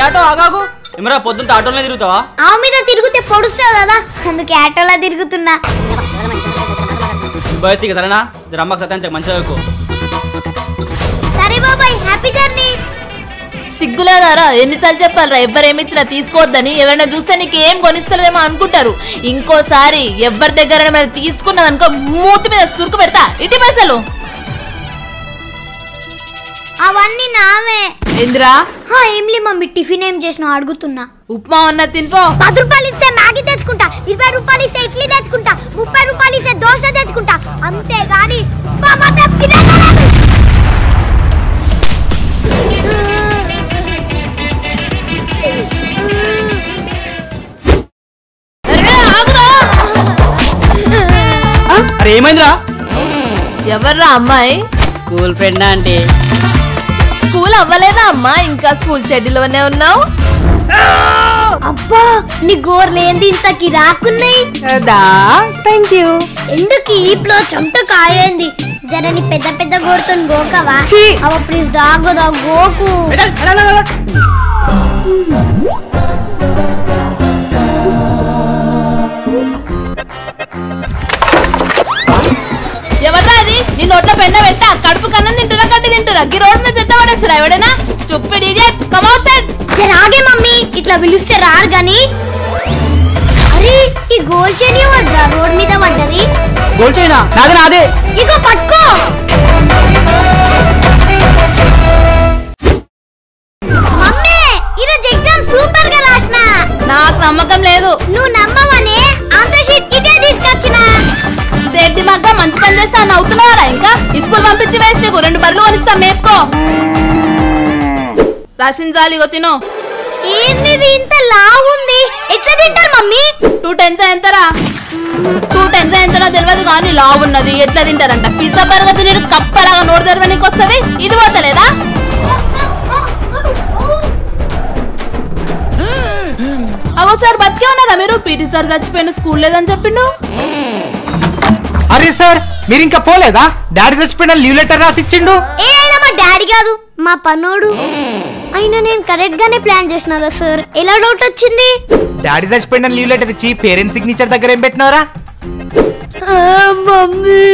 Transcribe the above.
Auto ఆగాగు ఏమరా పొద్దున్న ఆటోలో తిరుగుతావా? ఆవు మీద తిరిగితే పొడుస్తావు కదా, అందుకే ఆటోలో తిరుగుతున్నా. బయటికి సరేనా? అమ్మకి సత్యం మంచిగా ఎక్కువ. సరే బాబాయ్, హ్యాపీ జర్నీ. సిగ్గులేదారా? ఎన్నిసార్లు చెప్పాలరా ఎవ్వరేమిచ్చినా తీసుకోవద్దని? ఎవరైనా చూస్తే నీకు ఏం కొనిస్తారేమో అనుకుంటారు. ఇంకోసారి ఎవరి దగ్గర తీసుకున్నావు అనుకో మూతి మీద సురుకు పెడతా. ఇటీ పైసలు అవన్నీ నావే. ఏందిరా? ఏంలే మమ్మీ, టిఫిన్ ఏం చేసినా అడుగుతున్నా. ఉప్మా ఉన్న తినిపో. 10 రూపాయలు ఇస్తే మ్యాగీ తెచ్చుకుంటా, 20 రూపాయలు ఇస్తే ఇడ్లీ తెచ్చుకుంటా, 30 రూపాయలు ఇస్తే దోశ తెచ్చుకుంటా. అంతేగాని అరే ఏమైందిరా? ఎవర్రా అమ్మాయి? స్కూల్ ఫ్రెండ్ అంటే. స్కూల్ అవ్వలేదా అమ్మా? ఇంకా స్కూల్ చెడ్డీలోనే ఉన్నావు. అబ్బా, నీ గోర్లు ఏంది ఇంత కిరాకున్నాయి? Thank you. ఎందుకు ఈప్లో చెమట కాయింది? జరని పెద్ద పెద్ద గోరుతో గోకవా? అవ ప్లీజ్ దాగోదా గోకు. ఎవరా అది? నీ నోట్లో పెండ పెట్టా. కడుపు కన్నం తింటురా గడ్డి తింటురా? ఈ రోడ్ మీద చెత్త పడేస్తాడా ఎవడైనా? Stupid idiot, come outside. రాగే మమ్మీ, ఇట్లా పిలిస్తే రారు గాని. అరే ఈ గోల్ చైన్ ఎవడ్రా రోడ్ మీద పడ్డది? Goal China? నాదే నాదే. ఇగో పట్టుకో. మమ్మీ, ఈరోజు ఎగ్జామ్ సూపర్ గా రాసినా. నాకు నమ్మకం లేదు. నువ్వు నమ్మవనే ఆన్సర్ షీట్ ఇదే తీసుకొచ్చినా. దేటి మగ్గ మంచి పని చేస్తా నవ్వుతున్నారా? ఇంకా ఈ స్కూల్ పంపించి వేసి నీకు 2 బర్రెలు కొనిస్తా మేపుకో. రాసిన జాలిగో తిను. ఏంది ఇంత లావుంది? ఎట్లా తింటారు మమ్మీ? 2 10s ఎంతరా? 2 10s ఎంతనో తెలియదు కానీ లావు ఉన్నది. ఎట్లా తింటారంట? పిజ్జా బర్గర్ తిని కప్పలాగా నోరు తెరవనికి వస్తుంది. ఇది పోతలేదా? అవో సార్ బతికే ఉన్నారా మీరు? పీటీ సార్ చచ్చిపోయిన స్కూల్ లేదని చెప్పిండు. అరే సార్, మీరు ఇంకా పోలేదా? డాడీ చచ్చిపోయిన లీవ్ లెటర్ రాసి ఇచ్చిండు. అయినా మా డాడీ కాదు, మా పనోడు. అయినా నేను కరెక్ట్ గానే ప్లాన్ చేసిన కదా సార్, ఎలా డౌట్ వచ్చింది? డాడీ చచ్చిపోయిన లీవ్ లెటర్ ఇచ్చి పేరెంట్స్ సిగ్నేచర్ దగ్గర ఏం పెట్టినవరా? మమ్మీ